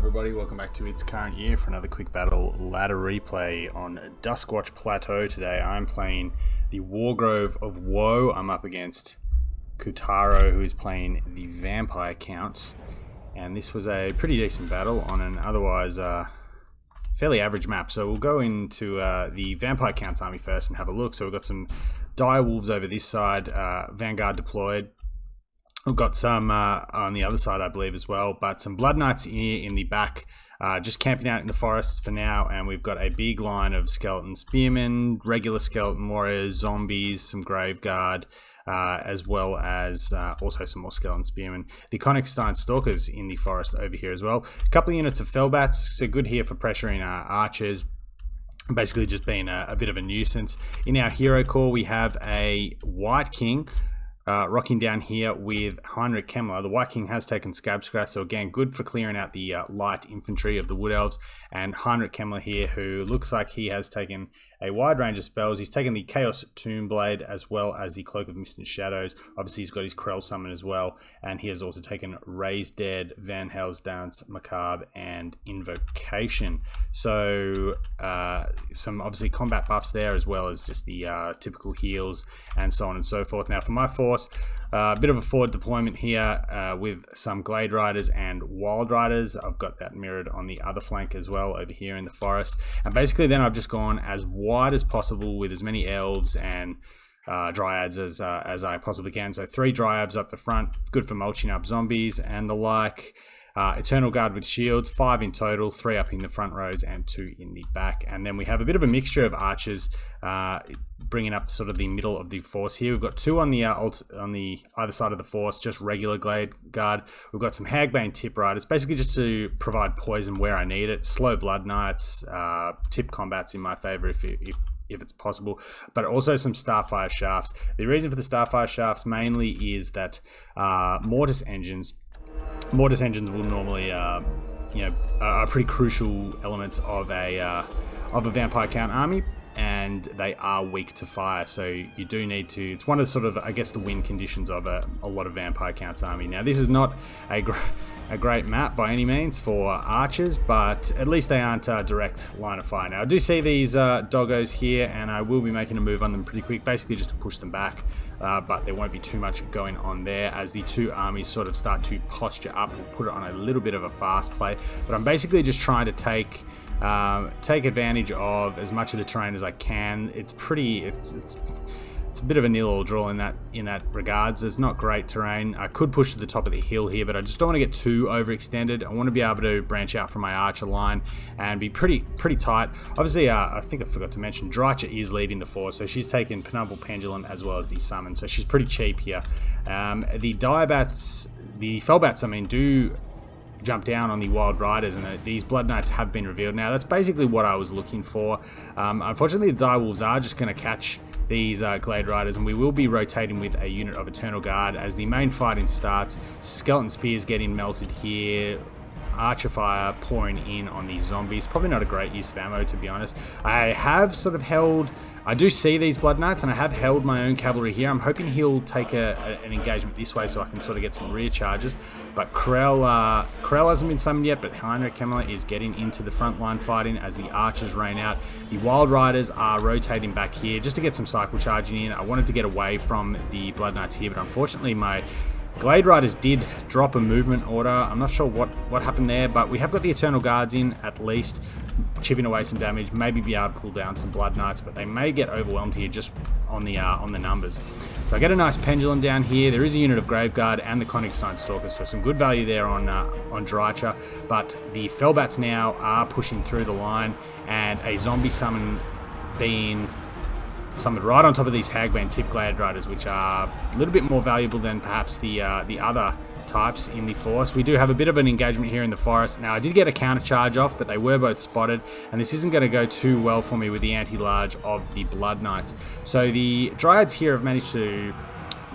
everybody, welcome back to It's Current Year for another quick battle ladder replay on Duskwatch Plateau. Today I'm playing the Wargrove of Woe. I'm up against Kutaro, who is playing the Vampire Counts, and this was a pretty decent battle on an otherwise fairly average map. So we'll go into the Vampire Counts army first and have a look. So we've got some dire wolves over this side, Vanguard deployed. We've got some on the other side, I believe, as well, but some Blood Knights here in the back, just camping out in the forest for now, and we've got a big line of skeleton spearmen, regular skeleton warriors, zombies, some grave guard, as well as also some more skeleton spearmen. The Konigstein Stalkers in the forest over here as well. A couple of units of Fellbats, so good here for pressuring archers. Basically just being a bit of a nuisance. In our hero core, we have a White King, rocking down here with Heinrich Kemmler. The White King has taken Scab Scratch, so again, good for clearing out the light infantry of the Wood Elves. And Heinrich Kemmler here, who looks like he has taken a wide range of spells. He's taken the Chaos Tomb Blade as well as the Cloak of Mist and Shadows. Obviously, he's got his Krell Summon as well. And he has also taken Raise Dead, Van Hell's Dance, Macabre, and Invocation. So, some obviously combat buffs there, as well as just the typical heals and so on and so forth. Now, for my force, a bit of a forward deployment here with some Glade Riders and Wild Riders. I've got that mirrored on the other flank as well over here in the forest. And basically then I've just gone as wide as possible with as many elves and dryads as I possibly can. So 3 dryads up the front, good for mulching up zombies and the like. Eternal Guard with shields, 5 in total, 3 up in the front rows and 2 in the back. And then we have a bit of a mixture of archers bringing up sort of the middle of the force here. We've got 2 on the either side of the force, just regular Glade Guard. We've got some Hagbane Tip Riders, basically just to provide poison where I need it. Slow Blood Knights, tip combats in my favor if it's possible, but also some Starfire Shafts. The reason for the Starfire Shafts mainly is that Mortis engines will normally, are pretty crucial elements of a Vampire Count army, and they are weak to fire. So you do need to. It's one of the sort of, I guess, the win conditions of a lot of Vampire Counts army. Now, this is not a great map by any means for archers, but at least they aren't direct line of fire. Now, I do see these doggos here, and I will be making a move on them pretty quick, basically just to push them back. But there won't be too much going on there as the 2 armies sort of start to posture up. We'll put it on a little bit of a fast play, but I'm basically just trying to take advantage of as much of the terrain as I can. It's a bit of a nil or draw in that regards. There's not great terrain. I could push to the top of the hill here, but I just don't want to get too overextended. I want to be able to branch out from my archer line and be pretty tight. Obviously, I think I forgot to mention, Drycha is leading the force, so she's taken Penumbral Pendulum as well as the Summon, so she's pretty cheap here. The Fellbats, I mean, do jump down on the Wild Riders, and these Blood Knights have been revealed. Now, that's basically what I was looking for. Unfortunately, the Direwolves are just going to catch these Glade Riders, and we will be rotating with a unit of Eternal Guard as the main fighting starts. Skeleton Spears getting melted here. Archer fire pouring in on these zombies. Probably not a great use of ammo, to be honest. I do see these Blood Knights, and I have held my own cavalry here. I'm hoping he'll take an engagement this way so I can sort of get some rear charges. But Krell hasn't been summoned yet, but Heinrich Kemmler is getting into the front line fighting as the archers rain out. The Wild Riders are rotating back here just to get some cycle charging in. I wanted to get away from the Blood Knights here, but unfortunately my Glade Riders did drop a movement order. I'm not sure what happened there, but we have got the Eternal Guards in at least, chipping away some damage, maybe be able to pull down some Blood Knights, but they may get overwhelmed here just on the numbers. So I get a nice Pendulum down here. There is a unit of Graveguard and the Konigstein Stalkers, so some good value there on Drycha, but the Fellbats now are pushing through the line, and a zombie summon being summoned right on top of these Hagbane Tip Glade Riders, which are a little bit more valuable than perhaps the other types in the force. We do have a bit of an engagement here in the forest. Now, I did get a counter charge off, but they were both spotted, and this isn't going to go too well for me with the anti-large of the Blood Knights. So the Dryads here have managed to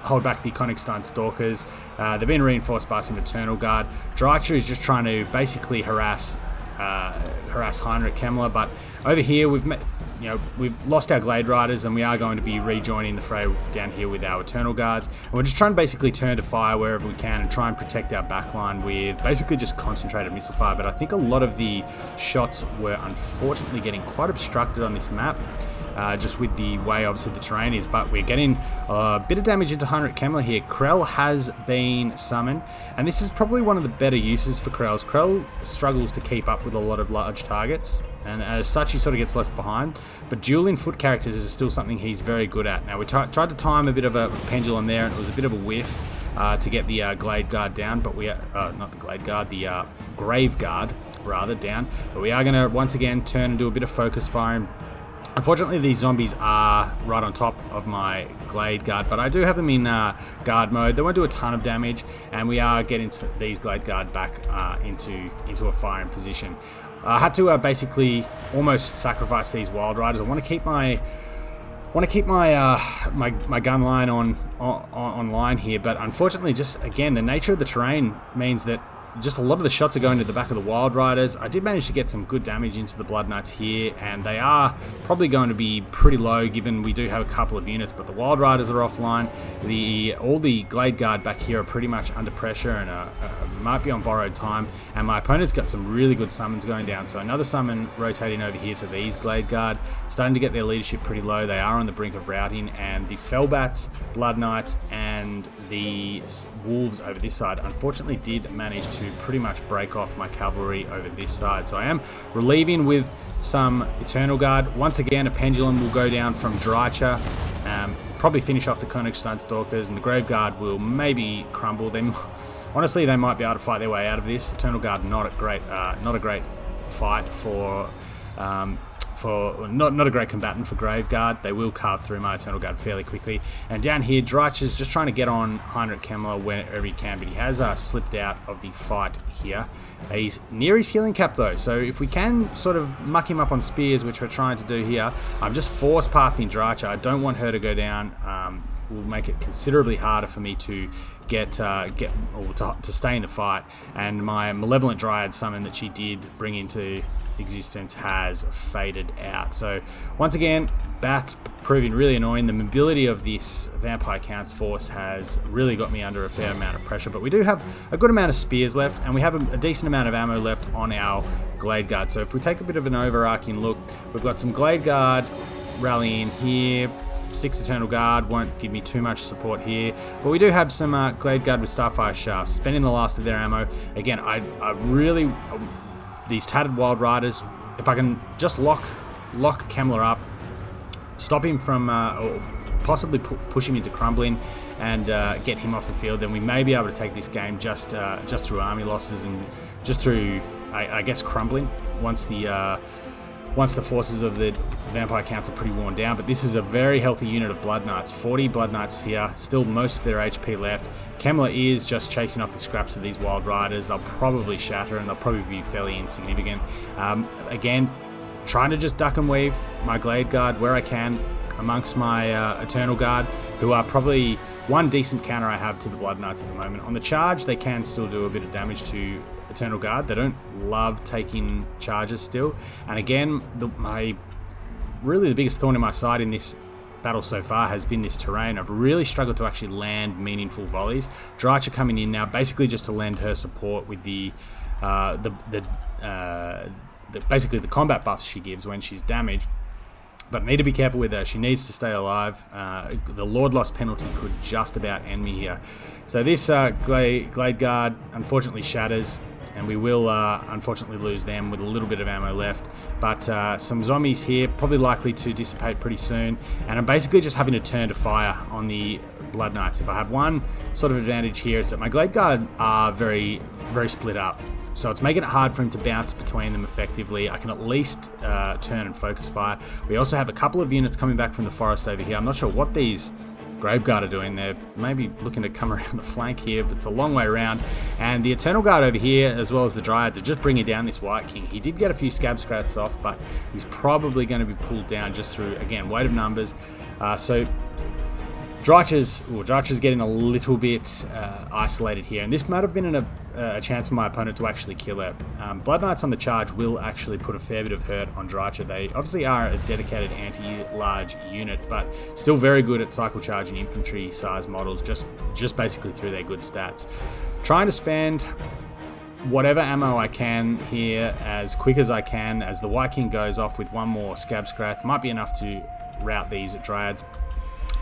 hold back the Konigstein Stalkers. They've been reinforced by some Eternal Guard. Drycha is just trying to basically harass Heinrich Kemmler, but over here we've met, you know, we've lost our Glade Riders and we are going to be rejoining the fray down here with our Eternal Guards. And we're just trying to basically turn to fire wherever we can and try and protect our backline with basically just concentrated missile fire. But I think a lot of the shots were unfortunately getting quite obstructed on this map. Just with the way obviously the terrain is, but we're getting a bit of damage into Heinrich Kemmler here. Krell has been summoned, and this is probably one of the better uses for Krell's. Krell struggles to keep up with a lot of large targets, and as such he sort of gets left behind, but dueling foot characters is still something he's very good at. Now we tried to time a bit of a pendulum there, and it was a bit of a whiff to get the Glade Guard down, but we not the Glade Guard, the Grave Guard rather, down, but we are going to once again turn and do a bit of focus firing. Unfortunately, these zombies are right on top of my Glade Guard, but I do have them in guard mode. They won't do a ton of damage, and we are getting these Glade Guard back into a firing position. I had to basically almost sacrifice these Wild Riders. I want to keep my my gun line on line here, but unfortunately, just again, the nature of the terrain means that just a lot of the shots are going to the back of the Wild Riders. I did manage to get some good damage into the Blood Knights here, and they are probably going to be pretty low given we do have a couple of units, but the Wild Riders are offline. All the Glade Guard back here are pretty much under pressure and might be on borrowed time, and my opponent's got some really good summons going down. So another summon rotating over here to these Glade Guard, starting to get their leadership pretty low. They are on the brink of routing, and the Fellbats, Blood Knights, and the Wolves over this side unfortunately did manage to pretty much break off my cavalry over this side. So I am relieving with some Eternal Guard. Once again, a pendulum will go down from Dreicher, probably finish off the Königstein Stalkers, and the Grave Guard will maybe crumble. Honestly, they might be able to fight their way out of this. Eternal Guard not a great fight for not a great combatant for Grave Guard. They will carve through my Eternal Guard fairly quickly. And down here, Dreicher's just trying to get on Heinrich Kemmler wherever he can, but he has slipped out of the fight here. He's near his healing cap though, so if we can sort of muck him up on spears, which we're trying to do here, I'm just force pathing Dreicher. I don't want her to go down. Will make it considerably harder for me to to stay in the fight, and my Malevolent Dryad summon that she did bring into existence has faded out. So once again, Bats proving really annoying. The mobility of this Vampire Count's force has really got me under a fair amount of pressure, but we do have a good amount of spears left, and we have a decent amount of ammo left on our Glade Guard. So if we take a bit of an overarching look, we've got some Glade Guard rallying here. 6 Eternal Guard won't give me too much support here, but we do have some Glade Guard with Starfire Shafts spending the last of their ammo. Again, I really these tattered Wild Riders, if I can just lock Kemmler up, stop him from or possibly push him into crumbling and get him off the field, then we may be able to take this game just through army losses and just through I guess crumbling once the forces of the Vampire Counts are pretty worn down. But this is a very healthy unit of Blood Knights. 40 Blood Knights here, still most of their HP left. Kemmler is just chasing off the scraps of these Wild Riders. They'll probably shatter and they'll probably be fairly insignificant. Again, trying to just duck and weave my Glade Guard where I can amongst my Eternal Guard, who are probably one decent counter I have to the Blood Knights at the moment. On the charge, they can still do a bit of damage to Eternal Guard. They don't love taking charges still. And again, really the biggest thorn in my side in this battle so far has been this terrain. I've really struggled to actually land meaningful volleys. Dreicher coming in now basically just to lend her support with basically the combat buffs she gives when she's damaged. But need to be careful with her. She needs to stay alive. The Lord Loss penalty could just about end me here. So this Glade Guard unfortunately shatters, and we will unfortunately lose them with a little bit of ammo left. But some zombies here, probably likely to dissipate pretty soon. And I'm basically just having to turn to fire on the Blood Knights. If I have one sort of advantage here, is that my Glade Guard are very, very split up. So it's making it hard for him to bounce between them effectively. I can at least turn and focus fire. We also have a couple of units coming back from the forest over here. I'm not sure what these Grave Guard are doing. They're maybe looking to come around the flank here, but it's a long way around. And the Eternal Guard over here, as well as the Dryads, are just bringing down this White King. He did get a few scab scrats off, but he's probably going to be pulled down just through, again, weight of numbers. So Dreicher's getting a little bit isolated here, and this might have been a chance for my opponent to actually kill it. Blood Knights on the charge will actually put a fair bit of hurt on Drycha. They obviously are a dedicated anti-large unit, but still very good at cycle charging infantry size models, just basically through their good stats. Trying to spend whatever ammo I can here as quick as I can as the White King goes off with one more Scab Scrath. Might be enough to rout these Dryads.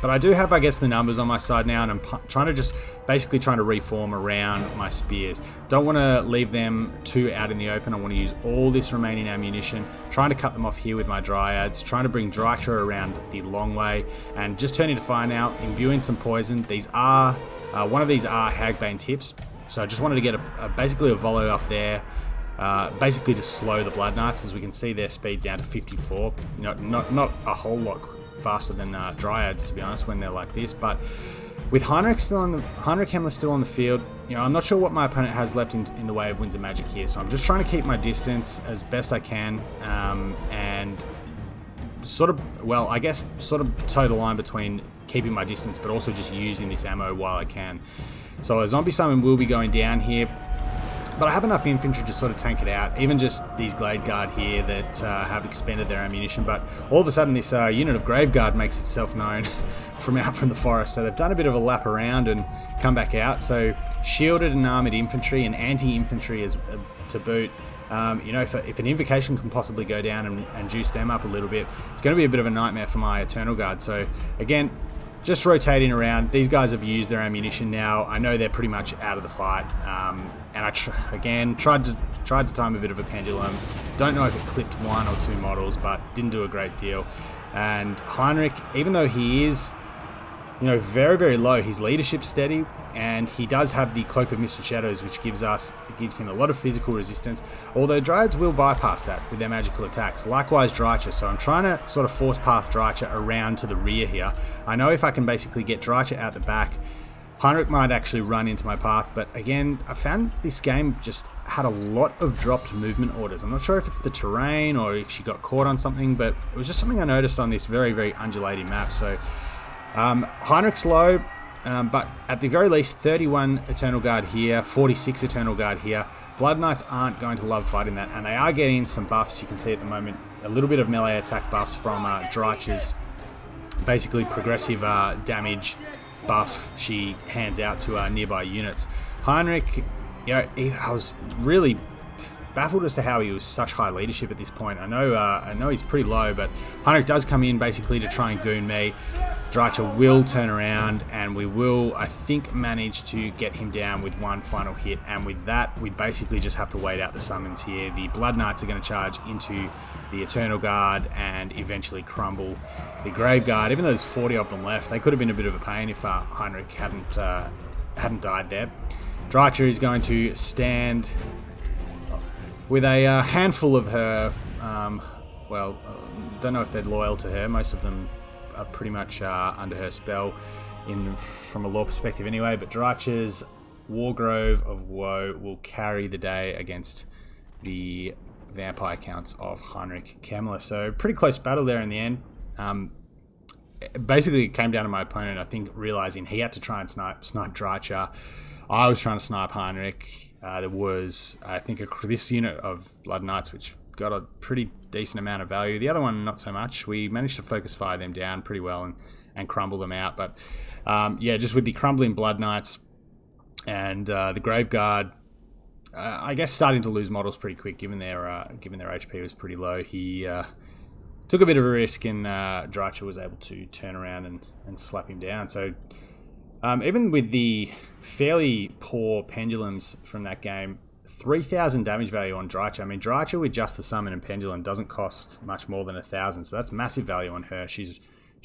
But I do have, I guess, the numbers on my side now, and I'm trying to reform around my spears. Don't want to leave them too out in the open. I want to use all this remaining ammunition, trying to cut them off here with my Dryads, trying to bring Drycha around the long way, and just turning to fire now, imbuing some poison. These are, one of these are Hagbane tips, so I just wanted to get basically a volley off there, basically to slow the Blood Knights, as we can see their speed down to 54. Not a whole lot faster than Dryads, to be honest, when they're like this. But with Heinrich Himmler still on the field, I'm not sure what my opponent has left in the way of Winds of Magic here, so I'm just trying to keep my distance as best I can, and sort of toe the line between keeping my distance but also just using this ammo while I can. So a Zombie Summon will be going down here, but I have enough infantry to sort of tank it out. Even just these Glade Guard here that have expended their ammunition. But all of a sudden this unit of Grave Guard makes itself known from out from the forest. So they've done a bit of a lap around and come back out. So shielded and armoured infantry and anti-infantry is to boot. If an invocation can possibly go down and juice them up a little bit, it's going to be a bit of a nightmare for my Eternal Guard. So again, just rotating around. These guys have used their ammunition now. I know they're pretty much out of the fight. And I tried to time a bit of a pendulum. Don't know if it clipped one or two models, but didn't do a great deal. And Heinrich, even though he is, very, very low, his leadership's steady, and he does have the Cloak of Mist and Shadows, which gives him a lot of physical resistance, although Dryads will bypass that with their magical attacks. Likewise Drycha, so I'm trying to sort of force path Drycha around to the rear here. I know if I can basically get Drycha out the back, Heinrich might actually run into my path, but again, I found this game just had a lot of dropped movement orders. I'm not sure if it's the terrain or if she got caught on something, but it was just something I noticed on this very, very undulating map. So Heinrich's low, but at the very least 31 Eternal Guard here, 46 Eternal Guard here. Blood Knights aren't going to love fighting that, and they are getting some buffs. You can see at the moment a little bit of melee attack buffs from Drycha's basically progressive damage buff she hands out to nearby units. Heinrich, I was really baffled as to how he was such high leadership at this point. I know he's pretty low, but Heinrich does come in basically to try and goon me. Drycha will turn around, and we will, I think, manage to get him down with one final hit. And with that, we basically just have to wait out the summons here. The Blood Knights are going to charge into the Eternal Guard and eventually crumble the Grave Guard. Even though there's 40 of them left, they could have been a bit of a pain if Heinrich hadn't died there. Drycha is going to stand with a handful of her, don't know if they're loyal to her. Most of them are pretty much under her spell from a lore perspective anyway, but Drycha's Wargrove of Woe will carry the day against the vampire counts of Heinrich Himmler. So pretty close battle there in the end. Basically it came down to my opponent, I think, realizing he had to try and snipe Drycha. I was trying to snipe Heinrich. There was, I think, this unit of Blood Knights which got a pretty decent amount of value. The other one, not so much. We managed to focus fire them down pretty well and crumble them out. But just with the crumbling Blood Knights and the Grave Guard, I guess starting to lose models pretty quick, given their HP was pretty low. He took a bit of a risk, and Drycha was able to turn around and slap him down. So even with the fairly poor pendulums from that game, 3,000 damage value on Drycha. I mean, Drycha with just the summon and pendulum doesn't cost much more than 1,000, so that's massive value on her. She's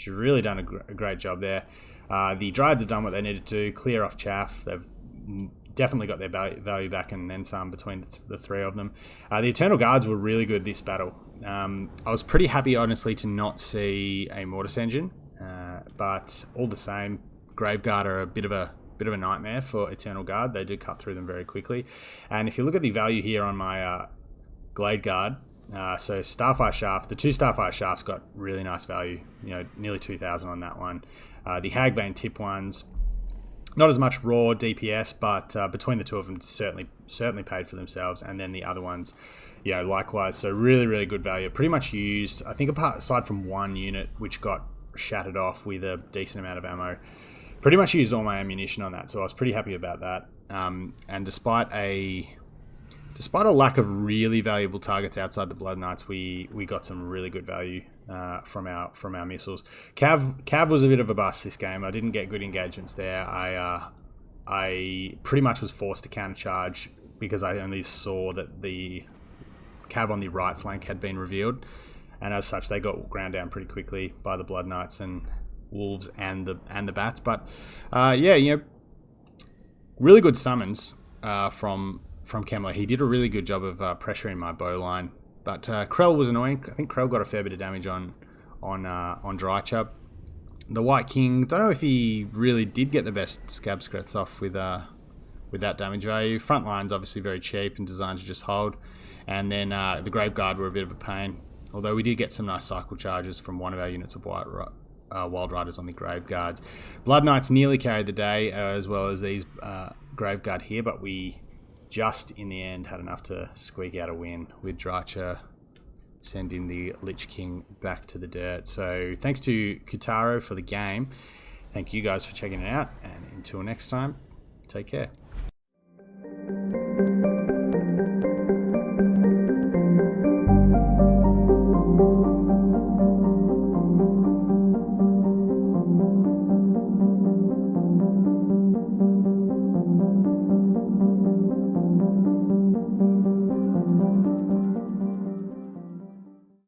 really done a great job there. The Dryads have done what they needed to, clear off chaff. They've definitely got their value back and then some between the three of them. The Eternal Guards were really good this battle. I was pretty happy, honestly, to not see a Mortis Engine, but all the same, Grave Guard are a bit of a nightmare for Eternal Guard. They do cut through them very quickly. And if you look at the value here on my Glade Guard, so Starfire Shaft, the two Starfire Shafts got really nice value, nearly 2,000 on that one. The Hagbane tip ones, not as much raw DPS, but between the two of them, certainly certainly paid for themselves, and then the other ones, yeah, likewise. So really good value. Pretty much used, I think, aside from one unit which got shattered off with a decent amount of ammo, pretty much used all my ammunition on that. So I was pretty happy about that. And despite a lack of really valuable targets outside the Blood Knights, we got some really good value from our missiles. Cav was a bit of a bust this game. I didn't get good engagements there. I pretty much was forced to countercharge because I only saw that the Cav on the right flank had been revealed, and as such they got ground down pretty quickly by the Blood Knights and Wolves and the Bats. But yeah, really good summons from Kemmler. He did a really good job of pressuring my bow line, but Krell was annoying. I think Krell got a fair bit of damage on Drycha. The White King, don't know if he really did get the best scab screts off with that damage value. Front line's obviously very cheap and designed to just hold, and then the Graveguard were a bit of a pain. Although we did get some nice cycle charges from one of our units of Wild Riders on the Graveguards. Blood Knights nearly carried the day, as well as these Graveguard here, but we just in the end had enough to squeak out a win with Drycha sending the Lich King back to the dirt. So thanks to Kutaro for the game. Thank you guys for checking it out, and until next time, take care.